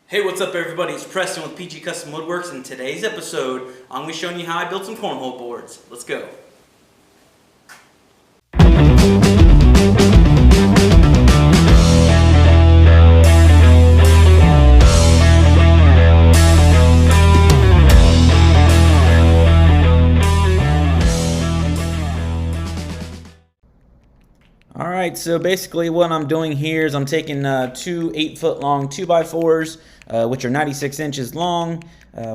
Hey, what's up everybody? It's Preston with PG Custom Woodworks. In today's episode, I'm going to be showing you how I built some cornhole boards. Let's go. Alright, so basically what I'm doing here is I'm taking two 8-foot long 2x4s, which are 96 inches long,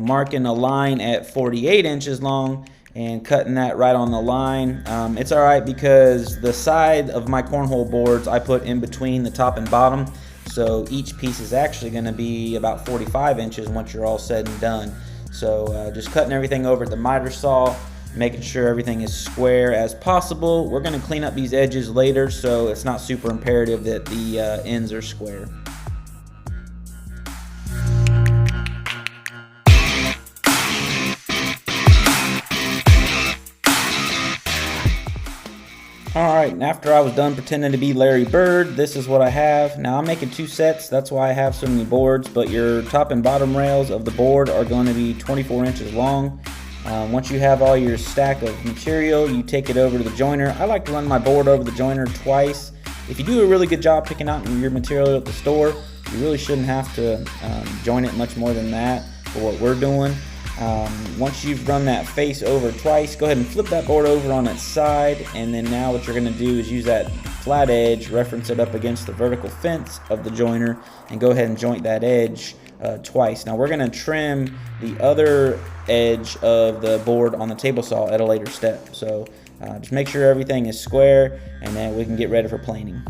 marking a line at 48 inches long, and cutting that right on the line. It's alright because the side of my cornhole boards I put in between the top and bottom, so each piece is actually going to be about 45 inches once you're all said and done. So just cutting everything over at the miter saw, making sure everything is square as possible. We're going to clean up these edges later, so it's not super imperative that the ends are square. Alright, and after I was done pretending to be Larry Bird, this is what I have. Now I'm making two sets, that's why I have so many boards, but your top and bottom rails of the board are going to be 24 inches long. Once you have all your stack of material, you take it over to the joiner. I like to run my board over the joiner twice. If you do a really good job picking out your material at the store, you really shouldn't have to join it much more than that for what we're doing. Once you've run that face over twice, go ahead and flip that board over on its side, and then now what you're going to do is use that flat edge, reference it up against the vertical fence of the joiner, and go ahead and joint that edge twice. Now we're going to trim the other edge of the board on the table saw at a later step. So just make sure everything is square, and then we can get ready for planing.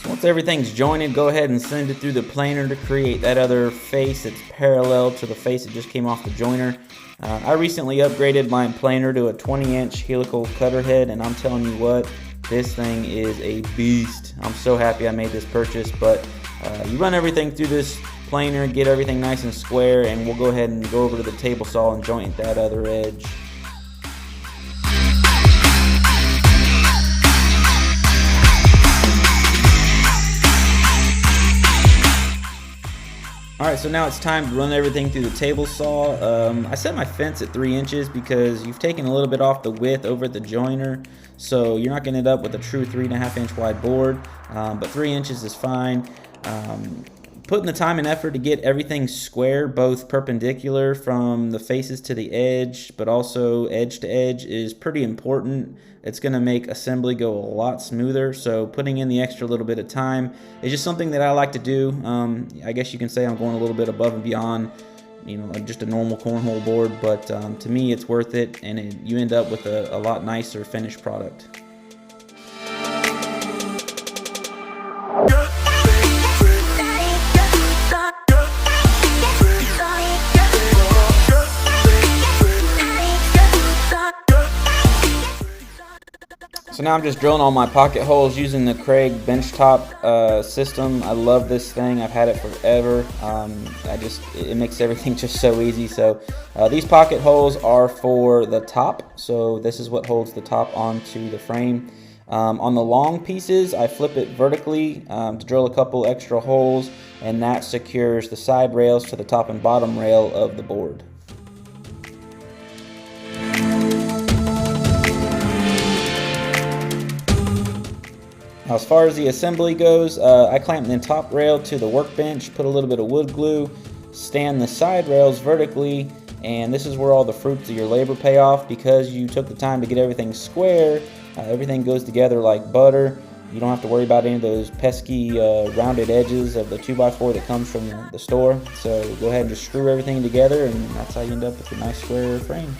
Once everything's jointed, go ahead and send it through the planer to create that other face that's parallel to the face that just came off the joiner. I recently upgraded my planer to a 20-inch helical cutter head, and I'm telling you what, this thing is a beast. I'm so happy I made this purchase, but you run everything through this planer, get everything nice and square, and we'll go ahead and go over to the table saw and joint that other edge. Alright, so now it's time to run everything through the table saw. I set my fence at 3 inches because you've taken a little bit off the width over at the joiner, so you're not going to end up with a true 3.5 inch wide board, but 3 inches is fine. Putting the time and effort to get everything square, both perpendicular from the faces to the edge, but also edge to edge, is pretty important. It's going to make assembly go a lot smoother, so putting in the extra little bit of time is just something that I like to do. I guess you can say I'm going a little bit above and beyond, like just a normal cornhole board, but to me it's worth it, and you end up with a lot nicer finished product. So now I'm just drilling all my pocket holes using the Craig benchtop system. I love this thing. I've had it forever. It makes everything just so easy. So these pocket holes are for the top. So this is what holds the top onto the frame. On the long pieces, I flip it vertically to drill a couple extra holes, and that secures the side rails to the top and bottom rail of the board. Now, as far as the assembly goes, I clamp the top rail to the workbench, put a little bit of wood glue, stand the side rails vertically, and this is where all the fruits of your labor pay off. Because you took the time to get everything square, everything goes together like butter. You don't have to worry about any of those pesky rounded edges of the 2x4 that comes from the store. So go ahead and just screw everything together, and that's how you end up with a nice square frame.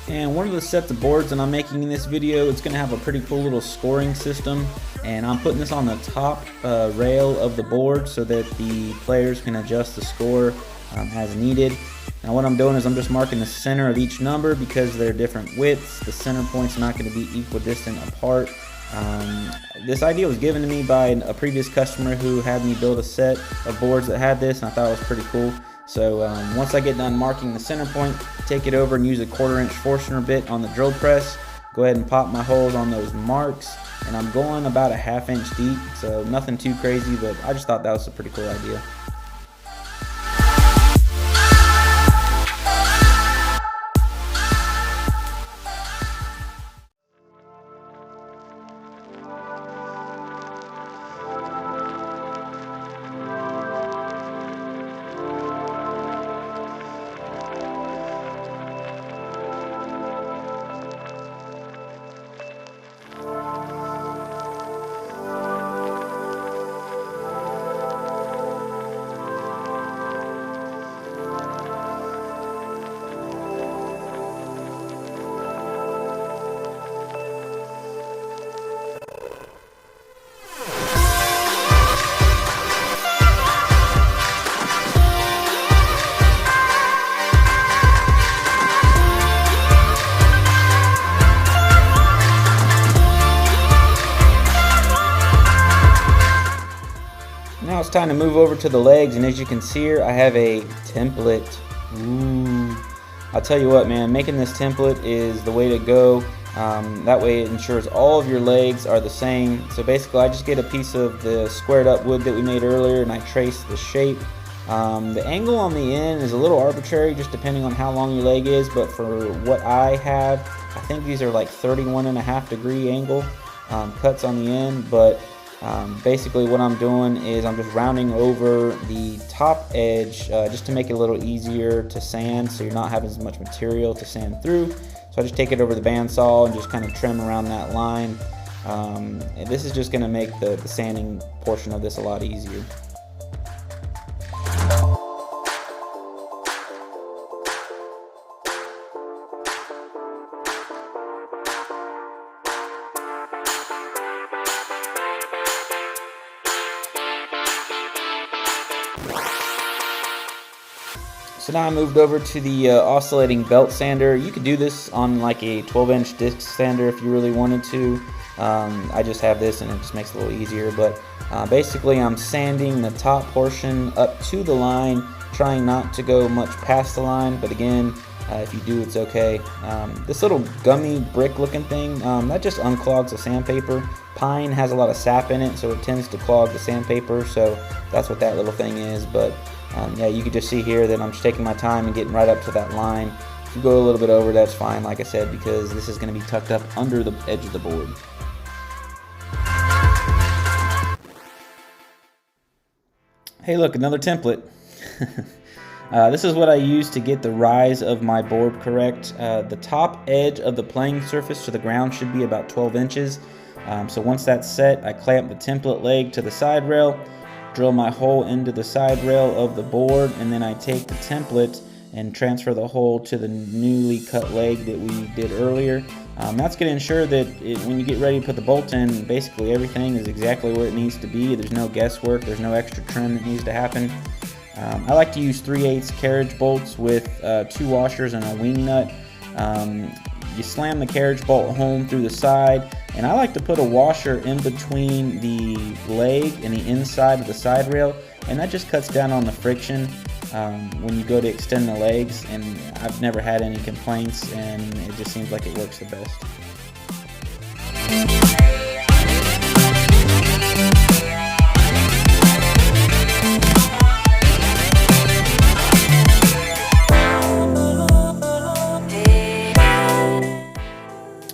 And one of the sets of boards that I'm making in this video, it's going to have a pretty cool little scoring system, and I'm putting this on the top rail of the board so that the players can adjust the score as needed. Now what I'm doing is I'm just marking the center of each number because they're different widths. The center point's not going to be equidistant apart. This idea was given to me by a previous customer who had me build a set of boards that had this, and I thought it was pretty cool. So once I get done marking the center point, take it over and use a 1/4" Forstner bit on the drill press. Go ahead and pop my holes on those marks, and I'm going about a 1/2 inch deep, so nothing too crazy, but I just thought that was a pretty cool idea. Now it's time to move over to the legs, and as you can see here, I have a template. Ooh. I'll tell you what, man, making this template is the way to go. That way it ensures all of your legs are the same. So basically I just get a piece of the squared up wood that we made earlier, and I trace the shape. The angle on the end is a little arbitrary, just depending on how long your leg is, but for what I have, I think these are like 31.5 degree angle cuts on the end. But basically what I'm doing is I'm just rounding over the top edge just to make it a little easier to sand, so you're not having as much material to sand through. So I just take it over the bandsaw and just kind of trim around that line. And this is just going to make the sanding portion of this a lot easier. So now I moved over to the oscillating belt sander. You could do this on like a 12-inch disc sander if you really wanted to. I just have this and it just makes it a little easier. But basically I'm sanding the top portion up to the line, trying not to go much past the line. But again, if you do, it's okay. This little gummy brick looking thing, that just unclogs the sandpaper. Pine has a lot of sap in it, so it tends to clog the sandpaper. So that's what that little thing is. But yeah, you can just see here that I'm just taking my time and getting right up to that line. If you go a little bit over, that's fine, like I said, because this is going to be tucked up under the edge of the board. Hey look, another template. This is what I use to get the rise of my board correct. The top edge of the playing surface to the ground should be about 12 inches. So once that's set, I clamp the template leg to the side rail, drill my hole into the side rail of the board, and then I take the template and transfer the hole to the newly cut leg that we did earlier. That's going to ensure that when you get ready to put the bolt in, basically everything is exactly where it needs to be. There's no guesswork, there's no extra trim that needs to happen. I like to use 3/8 carriage bolts with 2 washers and a wing nut. You slam the carriage bolt home through the side, and I like to put a washer in between the leg and the inside of the side rail, and that just cuts down on the friction when you go to extend the legs, and I've never had any complaints, and it just seems like it works the best.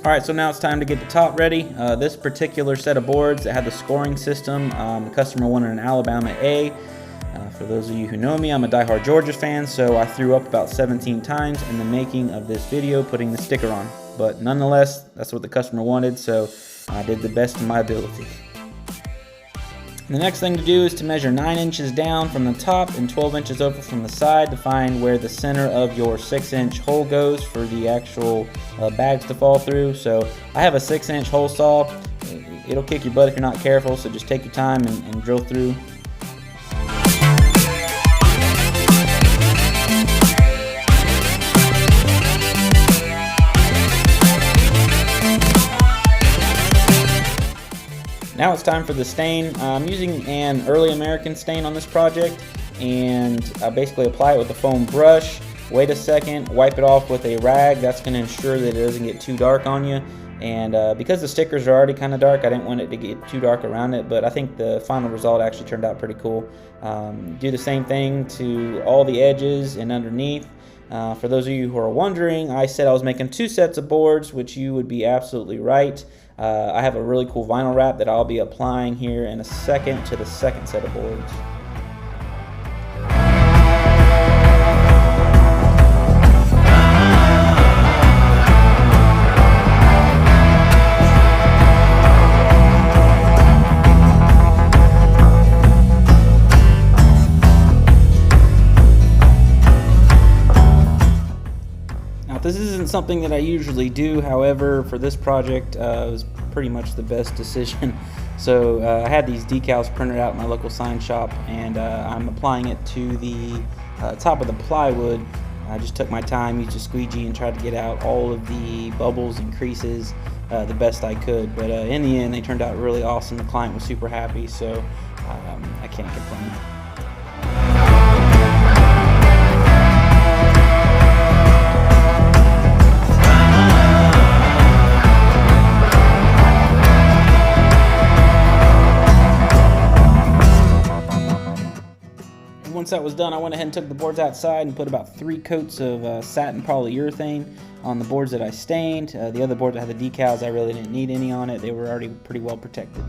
Alright, so now it's time to get the top ready. This particular set of boards that had the scoring system, the customer wanted an Alabama A. For those of you who know me, I'm a diehard Georgia fan, so I threw up about 17 times in the making of this video, putting the sticker on. But nonetheless, that's what the customer wanted, so I did the best of my ability. The next thing to do is to measure 9 inches down from the top and 12 inches over from the side to find where the center of your 6-inch hole goes for the actual bags to fall through. So I have a 6-inch hole saw. It'll kick your butt if you're not careful, so just take your time and drill through. Now it's time for the stain. I'm using an early American stain on this project, and I basically apply it with a foam brush, wait a second, wipe it off with a rag. That's going to ensure that it doesn't get too dark on you. And because the stickers are already kind of dark, I didn't want it to get too dark around it, but I think the final result actually turned out pretty cool. Do the same thing to all the edges and underneath. For those of you who are wondering, I said I was making 2 sets of boards, which you would be absolutely right. I have a really cool vinyl wrap that I'll be applying here in a second to the second set of boards. This isn't something that I usually do, however, for this project, it was pretty much the best decision. So I had these decals printed out in my local sign shop, and I'm applying it to the top of the plywood. I just took my time, used a squeegee, and tried to get out all of the bubbles and creases the best I could. But in the end, they turned out really awesome. The client was super happy, so I can't complain. Once that was done, I went ahead and took the boards outside and put about 3 coats of satin polyurethane on the boards that I stained. The other board that had the decals, I really didn't need any on it. They were already pretty well protected.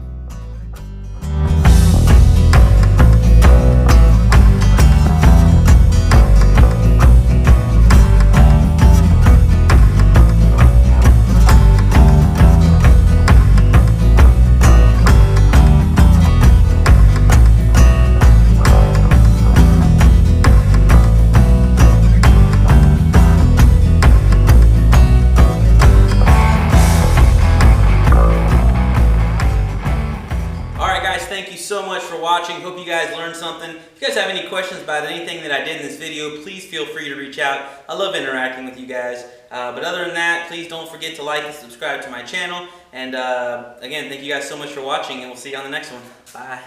Thank you so much for watching. Hope you guys learned something. If you guys have any questions about anything that I did in this video, please feel free to reach out. I love interacting with you guys. But other than that, please don't forget to like and subscribe to my channel. And again, thank you guys so much for watching, and we'll see you on the next one. Bye.